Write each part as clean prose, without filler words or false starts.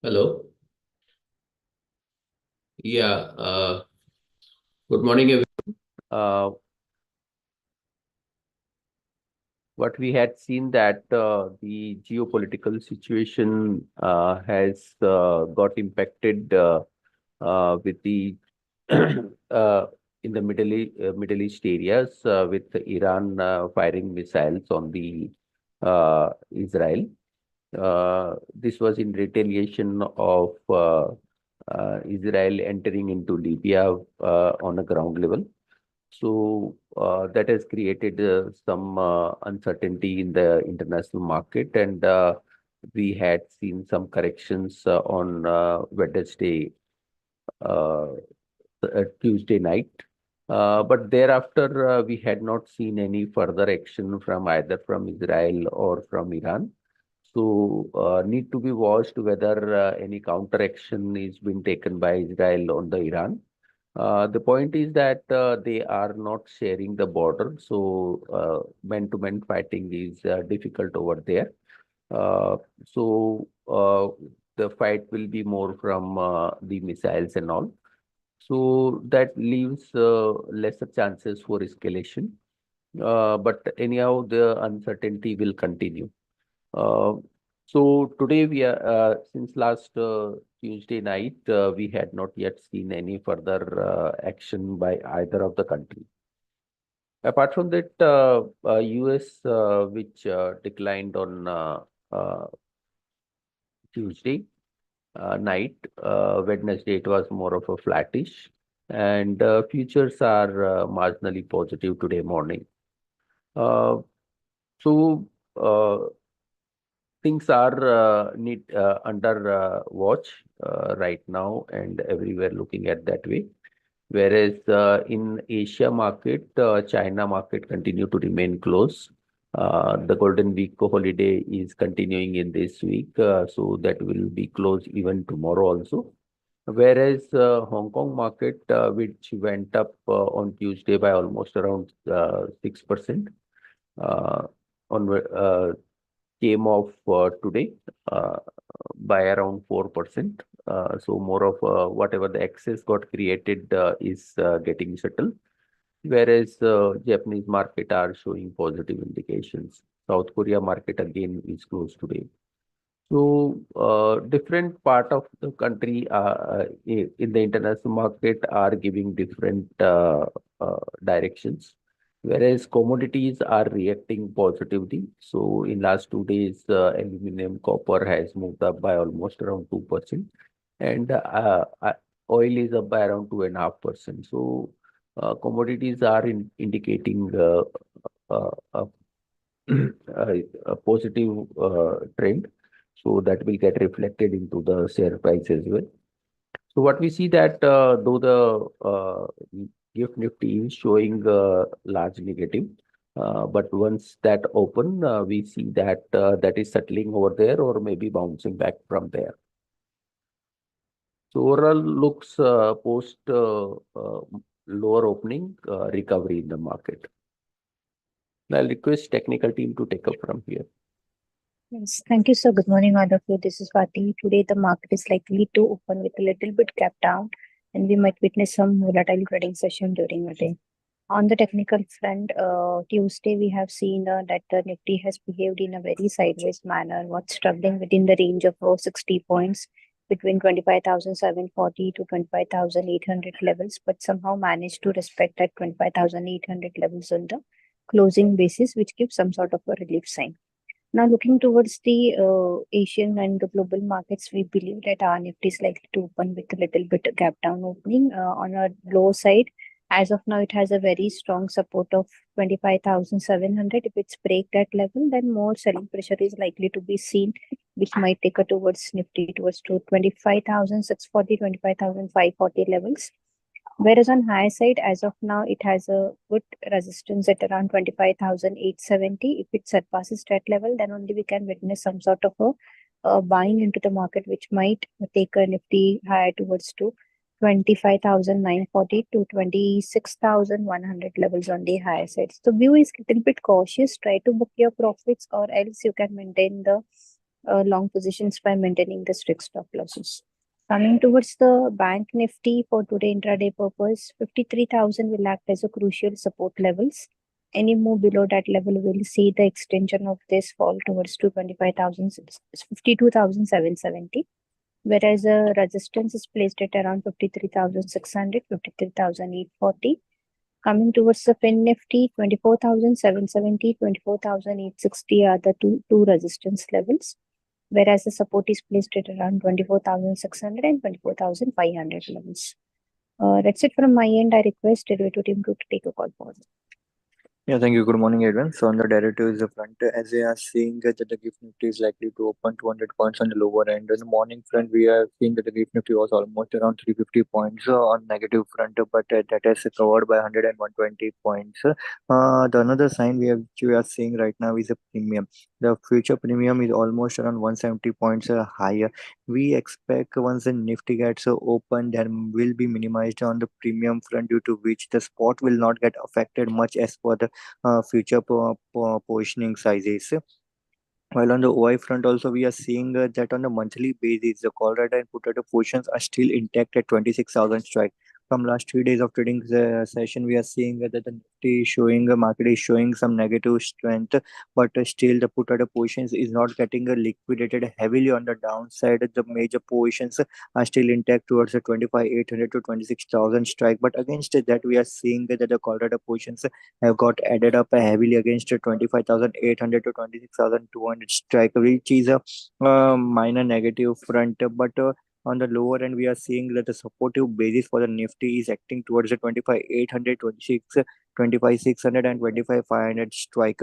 Hello. Yeah. Good morning, everyone. Uh, what we had seen that the geopolitical situation has got impacted with the in the Middle East areas with Iran firing missiles on the Israel. This was in retaliation of Israel entering into Libya on a ground level. So that has created some uncertainty in the international market, and we had seen some corrections on Wednesday, Tuesday night. But thereafter, we had not seen any further action from either from Israel or from Iran. So, need to be watched whether any counter action is being taken by Israel on the Iran. The point is that they are not sharing the border, so man-to-man fighting is difficult over there. Uh, so the fight will be more from the missiles and all. So that leaves lesser chances for escalation. But anyhow, the uncertainty will continue. Uh, so today we are since last Tuesday night we had not yet seen any further action by either of the country. Apart from that, US which declined on uh, Tuesday night, Wednesday it was more of a flattish, and futures are marginally positive today morning. Uh, so. Things are need under watch right now and everywhere looking at that way. Whereas in Asia market, China market continue to remain close. The Golden Week holiday is continuing in this week, so that will be closed even tomorrow also. Whereas Hong Kong market, which went up on Tuesday by almost around 6%, uh, on came off today uh, by around 4%. So more of whatever the excess got created is getting settled, whereas Japanese market are showing positive indications. South Korea market again is closed today. So different part of the country in the international market are giving different directions, whereas commodities are reacting positively. So in last 2 days, aluminum, copper has moved up by almost around 2%, and oil is up by around 2.5%. So commodities are indicating a a positive trend. So that will get reflected into the share price as well. So what we see that though the GIFT Nifty is showing large negative, but once that open, we see that that is settling over there or maybe bouncing back from there. So overall looks post lower opening recovery in the market. I'll request technical team to take up from here. Yes, thank you, sir. Good morning, all of you. This is Vati. Today, the market is likely to open with a little bit gap down, and we might witness some volatile trading session during the day. On the technical front, Tuesday we have seen that the Nifty has behaved in a very sideways manner, what's struggling within the range of 60 points between 25,740 to 25,800 levels, but somehow managed to respect that 25,800 levels on the closing basis, which gives some sort of a relief sign. Now, looking towards the Asian and the global markets, we believe that our Nifty is likely to open with a little bit gap down opening on a low side. As of now, it has a very strong support of 25,700. If it's break that level, then more selling pressure is likely to be seen, which might take it towards Nifty towards to 25,640, 25,540 levels. Whereas on high side, as of now, it has a good resistance at around 25,870. If it surpasses that level, then only we can witness some sort of a buying into the market, which might take a Nifty higher towards to 25,940 to 26,100 levels on the higher side. So view is a little bit cautious. Try to book your profits, or else you can maintain the long positions by maintaining the strict stop losses. Coming towards the bank Nifty for today intraday purpose, 53,000 will act as a crucial support levels. Any move below that level will see the extension of this fall towards to 52,770. Whereas a resistance is placed at around 53,600, 53,840. Coming towards the Fin Nifty, 24,770, 24,860 are the two resistance levels, whereas the support is placed at around 24,600 and 24,500 levels. That's it from my end. I request derivative team to take a call forward. Yeah, thank you. Good morning, everyone. So on the derivatives front, as we are seeing that the GIFT Nifty is likely to open 200 points on the lower end. On the morning front, we are seeing that the GIFT Nifty was almost around 350 points on negative front, but that is covered by 100 and 120 points. The another sign we are seeing right now is a premium. The future premium is almost around 170 points higher. We expect once the Nifty gets open, there will be minimized on the premium front, due to which the spot will not get affected much as per the future positioning sizes. While on the OI front, also we are seeing that on a monthly basis, the call rate and put order positions are still intact at 26,000 strike. From last 3 days of trading session, we are seeing that the Nifty is showing, market is showing some negative strength, but still the put order positions is not getting liquidated heavily on the downside. The major positions are still intact towards the 25,800 to 26,000 strike. But against that, we are seeing that the call rate positions have got added up heavily against 25,800 to 26,200 strike, which is a minor negative front. But on the lower end, we are seeing that the supportive basis for the Nifty is acting towards the 25,800, 25,600, and 25,500 strike.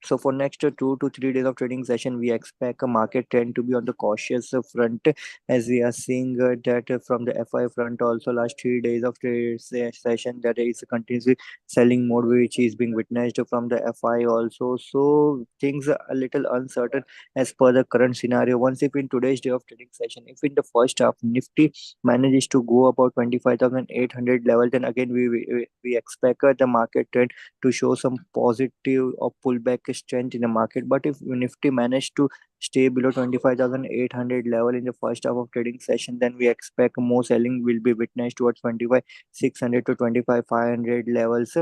So for next 2 to 3 days of trading session, we expect a market trend to be on the cautious front, as we are seeing that from the FI front also last 3 days of trade session, that is a continuously selling mode which is being witnessed from the FI also. So things are a little uncertain as per the current scenario. Once if in today's day of trading session, if in the first half Nifty manages to go about 25,800 level, then again we expect the market trend to show some positive or pullback strength in the market. But if Nifty managed to stay below 25,800 level in the first half of trading session, then we expect more selling will be witnessed towards 25,600 to 25,500 levels.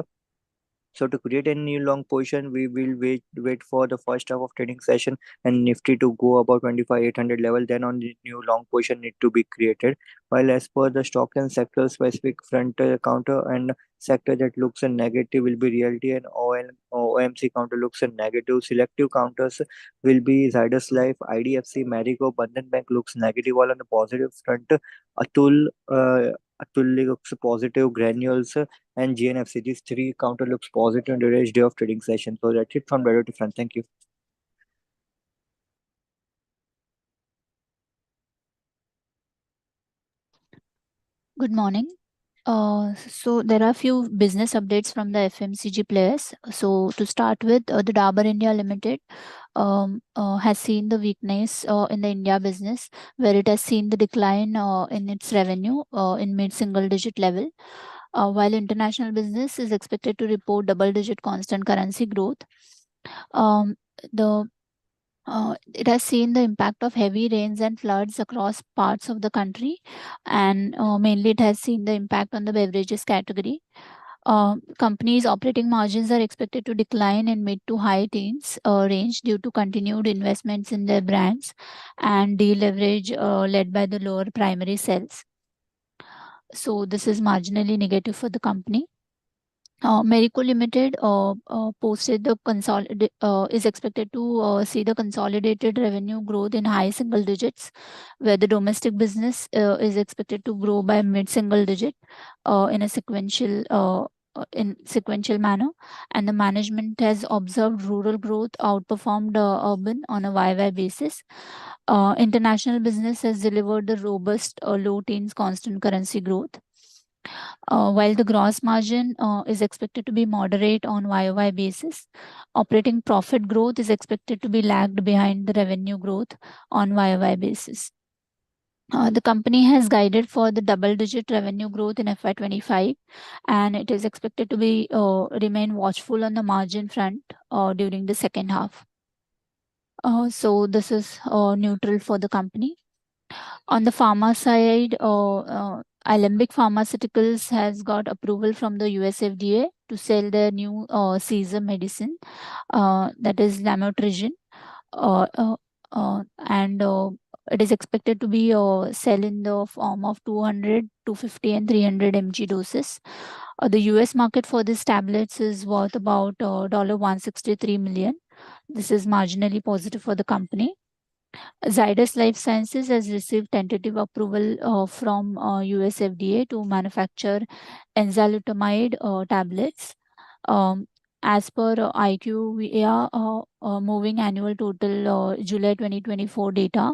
So to create a new long position, we will wait for the first half of trading session and Nifty to go about 25,800 level. Then on the new long position need to be created. While as per the stock and sector specific front, counter and sector that looks a negative will be realty, and OMC counter looks a negative. Selective counters will be Zydus Life, IDFC, Marigo, Bandhan Bank looks negative. While on the positive front, Atul, Atul looks positive. Granules and GNFC. These three counter looks positive in today's day of trading session. So that's it from Better to Front. Thank you. Good morning. So there are few business updates from the FMCG players. So to start with, the Dabur India Limited has seen the weakness in the India business, where it has seen the decline in its revenue in mid-single digit level, while international business is expected to report double-digit constant currency growth. The it has seen the impact of heavy rains and floods across parts of the country, and mainly it has seen the impact on the beverages category. Companies' operating margins are expected to decline in mid to high teens range due to continued investments in their brands and deleverage led by the lower primary sales. So this is marginally negative for the company. Marico Limited posted the is expected to see the consolidated revenue growth in high single digits, where the domestic business is expected to grow by mid-single digit in a sequential manner, and the management has observed rural growth outperformed urban on a YY basis. International business has delivered the robust low teens constant currency growth. While the gross margin is expected to be moderate on YOY basis, operating profit growth is expected to be lagged behind the revenue growth on YOY basis. The company has guided for the double-digit revenue growth in FY25, and it is expected to be remain watchful on the margin front during the second half. So this is neutral for the company. On the pharma side, Alembic Pharmaceuticals has got approval from the US FDA to sell their new Caesar medicine, that is lamotrigine, and it is expected to be sell in the form of 200, 250, and 300 mg doses. The US market for these tablets is worth about $163 million. This is marginally positive for the company. Zydus Life Sciences has received tentative approval from US FDA to manufacture enzalutamide tablets. As per IQVIA moving annual total July 2024 data,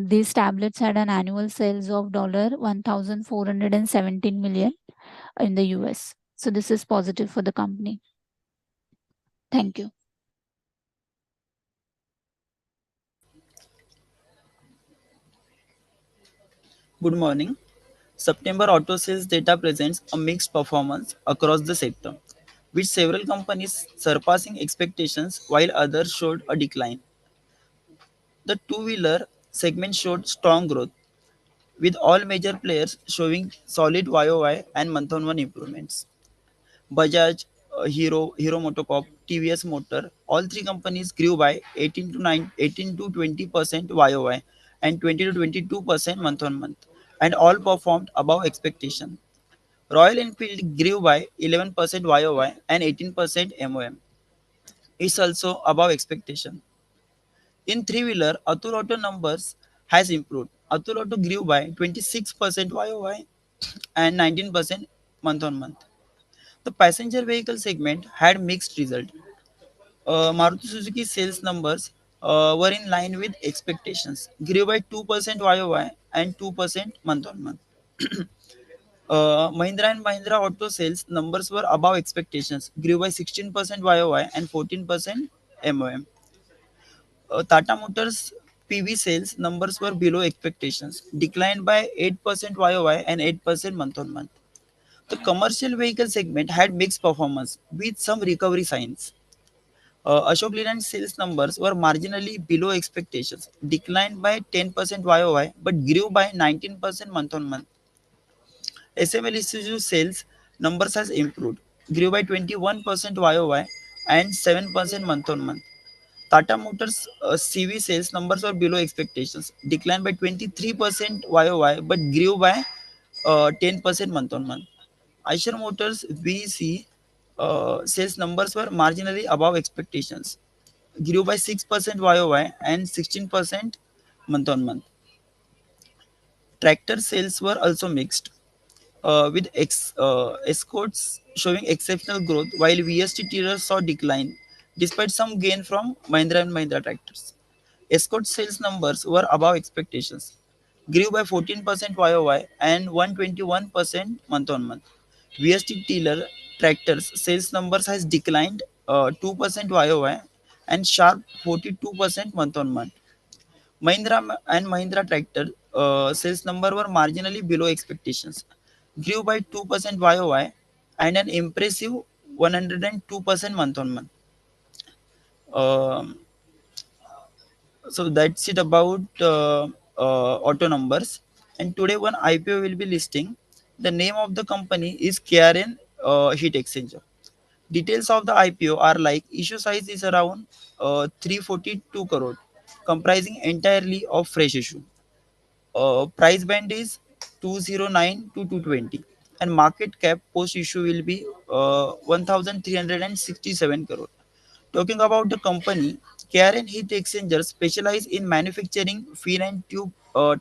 these tablets had an annual sales of $1,417 million in the US. So this is positive for the company. Thank you. Good morning. September auto sales data presents a mixed performance across the sector, with several companies surpassing expectations while others showed a decline. The two-wheeler segment showed strong growth, with all major players showing solid YOY and month-on-month improvements. Bajaj, Hero Motocorp, TVS Motor, all three companies grew by 18 to 20% YOY and 20 to 22% month-on-month, and all performed above expectation. Royal Enfield grew by 11% YOY and 18% MOM. It's also above expectation. In three-wheeler, Atul Auto numbers has improved. Atul Auto grew by 26% YOY and 19% month-on-month. The passenger vehicle segment had mixed result. Maruti Suzuki sales numbers were in line with expectations, grew by 2% YOY and 2% month-on-month. Mahindra and Mahindra auto sales numbers were above expectations, grew by 16% YOY and 14% MOM. Tata Motors PV sales numbers were below expectations, declined by 8% YOY and 8% month on month. The commercial vehicle segment had mixed performance with some recovery signs. Ashok Leyland sales numbers were marginally below expectations, declined by 10% YOY but grew by 19% month on month. SML Isuzu sales numbers has improved, grew by 21% YOY and 7% month on month. Tata Motors CV sales numbers were below expectations, declined by 23% YOY but grew by 10% month on month. Eicher Motors VEC sales numbers were marginally above expectations, grew by 6% YOY and 16% month on month. Tractor sales were also mixed, with escorts showing exceptional growth while VST Tiers saw decline despite some gain from Mahindra and Mahindra tractors. Escort sales numbers were above expectations, grew by 14% YOY and 121% month on month. VST Tiller tractors sales numbers has declined 2% YOY and sharp 42% month on month. Mahindra and Mahindra tractor sales number were marginally below expectations, grew by 2% YOY and an impressive 102% month on month. Um, so that's it about auto numbers. And today one IPO will be listing. The name of the company is KRN Heat Exchanger. Details of the IPO are like issue size is around 342 crore, comprising entirely of fresh issue. Price band is 209 to 220, and market cap post issue will be 1367 crore. Talking about the company, KRN Heat Exchangers specialize in manufacturing fin and tube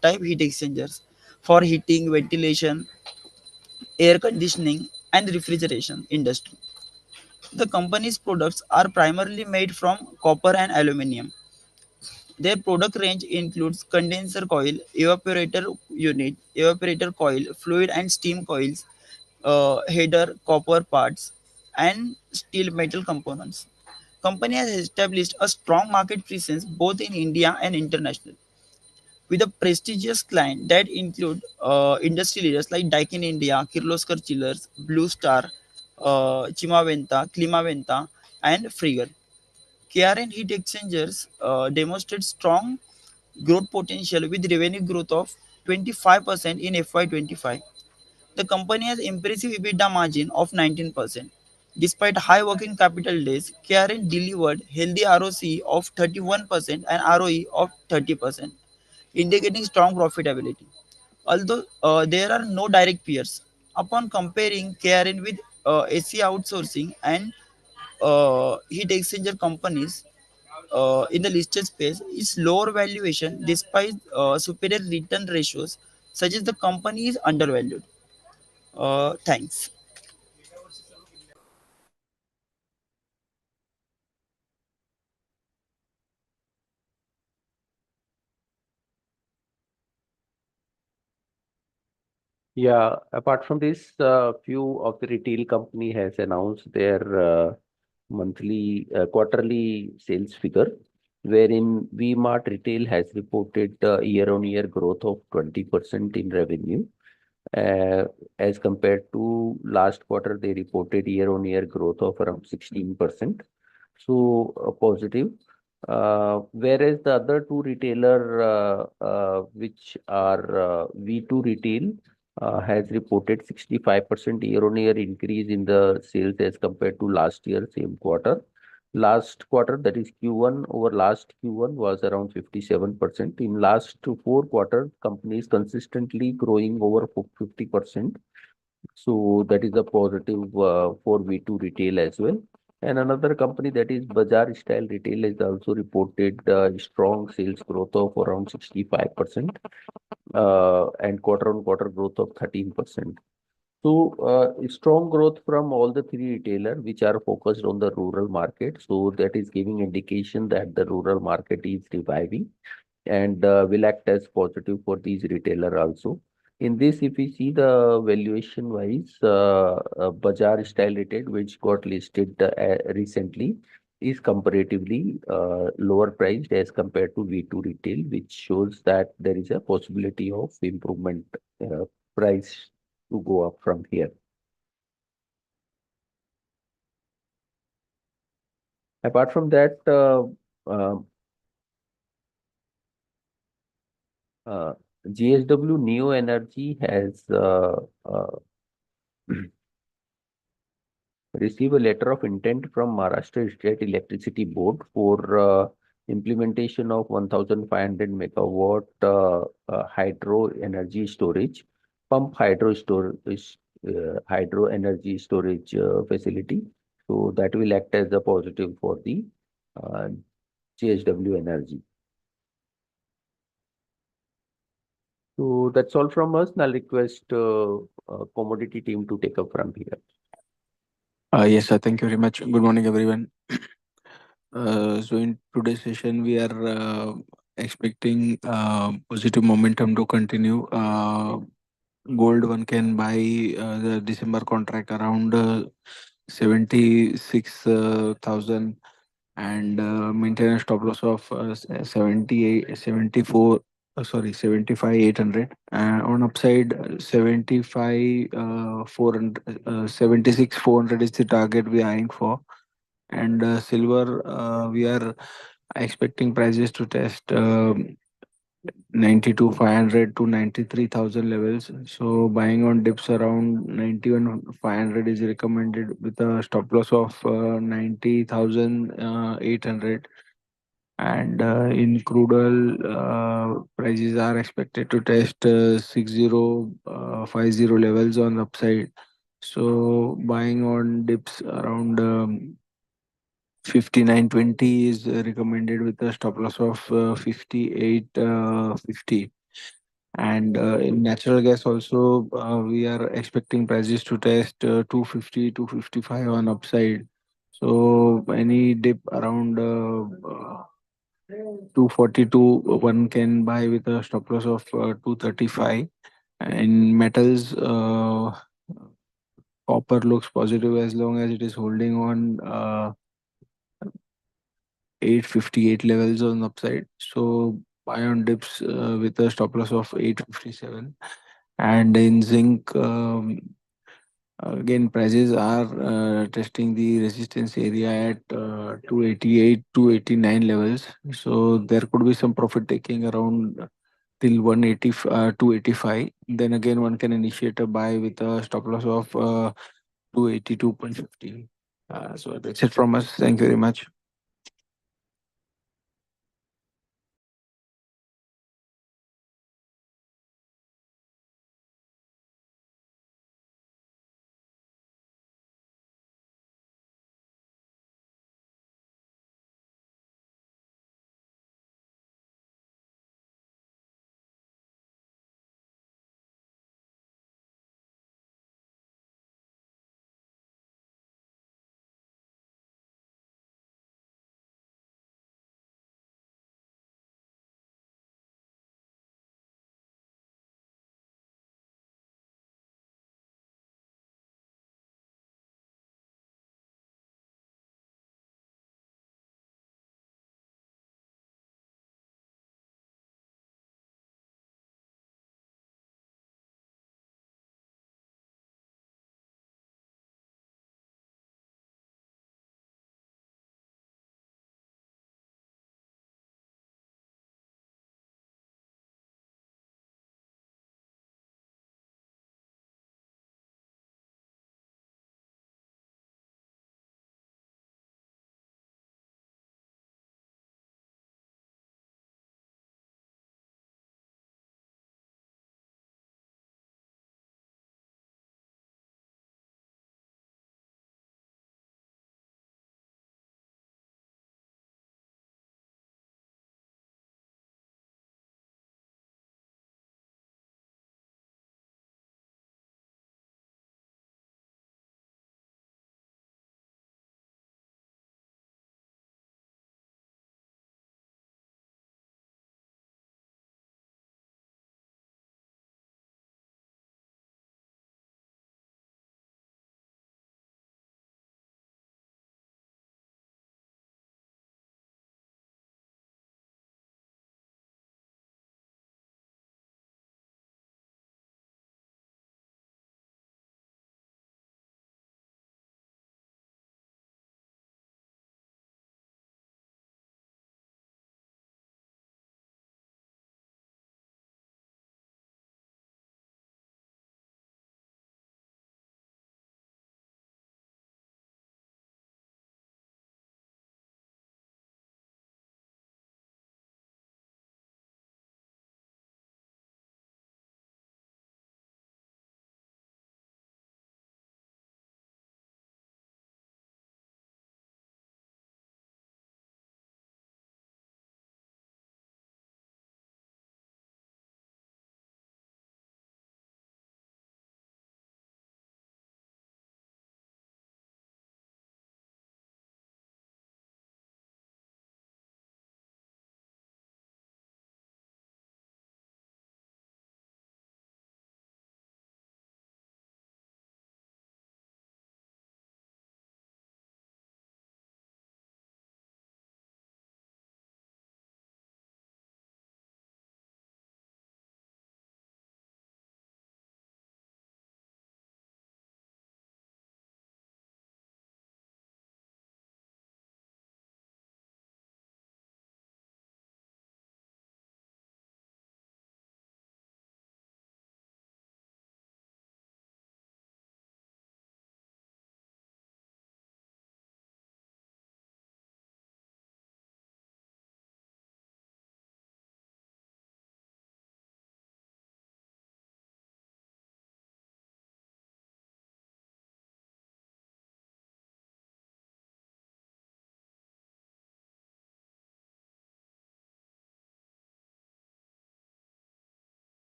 type heat exchangers for heating, ventilation, air conditioning, and refrigeration industry. The company's products are primarily made from copper and aluminum. Their product range includes condenser coil, evaporator unit, evaporator coil, fluid and steam coils, header, copper parts, and steel metal components. Company has established a strong market presence both in India and international, with a prestigious client that include industry leaders like Daikin India, Kirloskar Chillers, Blue Star, Chimaventa, Klimaventa, and Frigger. KRN Heat Exchangers demonstrate strong growth potential with revenue growth of 25% in FY25. The company has impressive EBITDA margin of 19%. Despite high working capital days, KRN delivered healthy ROC of 31% and ROE of 30%, indicating strong profitability. Although there are no direct peers, upon comparing KRN with SC outsourcing and heat exchanger companies in the listed space, its lower valuation despite superior return ratios suggests the company is undervalued. Thanks. Yeah, apart from this, few of the retail company has announced their quarterly sales figure, wherein V-Mart Retail has reported year-on-year growth of 20% in revenue. Uh, as compared to last quarter, they reported year-on-year growth of around 16%. So positive. Whereas the other two retailer, which are V2 Retail, has reported 65% year-on-year increase in the sales as compared to last year same quarter. Last quarter, that is Q1 over last Q1, was around 57%. In last 4 quarters, companies consistently growing over 50%. So that is a positive for V2 Retail as well. And another company, that is Bazaar Style Retail, has also reported strong sales growth of around 65%, and quarter-on-quarter growth of 13%. So, strong growth from all the three retailers, which are focused on the rural market. So that is giving indication that the rural market is reviving, and will act as positive for these retailer also. In this, if we see the valuation wise, Bazaar Style Retail, which got listed recently, is comparatively lower priced as compared to V2 Retail, which shows that there is a possibility of improvement, price to go up from here. Apart from that, JSW Neo Energy has received a letter of intent from Maharashtra State Electricity Board for implementation of 1,500 megawatt hydro energy storage, hydro energy storage facility. So that will act as a positive for the uh, JSW Energy. So that's all from us. Now I'll request commodity team to take up from here. Yes, sir. Thank you very much. Good morning, everyone. So in today's session, we are expecting positive momentum to continue. Gold one can buy the December contract around 76,000 and maintain a stop loss of 78, 74. Sorry, 75 800. On upside, 75 400, 76 400 is the target we are eyeing for. And silver, we are expecting prices to test 92 500 to 93,000 levels. So buying on dips around 91 500 is recommended with a stop loss of 90,800. And in crude oil, prices are expected to test 6050 levels on the upside. So buying on dips around 5920 is recommended with a stop loss of 5850. And in natural gas also, we are expecting prices to test 250 255 on upside. So any dip around 242 one can buy with a stop loss of 235. In metals, copper looks positive as long as it is holding on 858 levels on the upside. So buy on dips with a stop loss of 857. And in zinc, again, prices are testing the resistance area at 288, 289 levels. So there could be some profit taking around till 180, 285. Then again, one can initiate a buy with a stop loss of 282.50. So that's it from us. Thank you very much.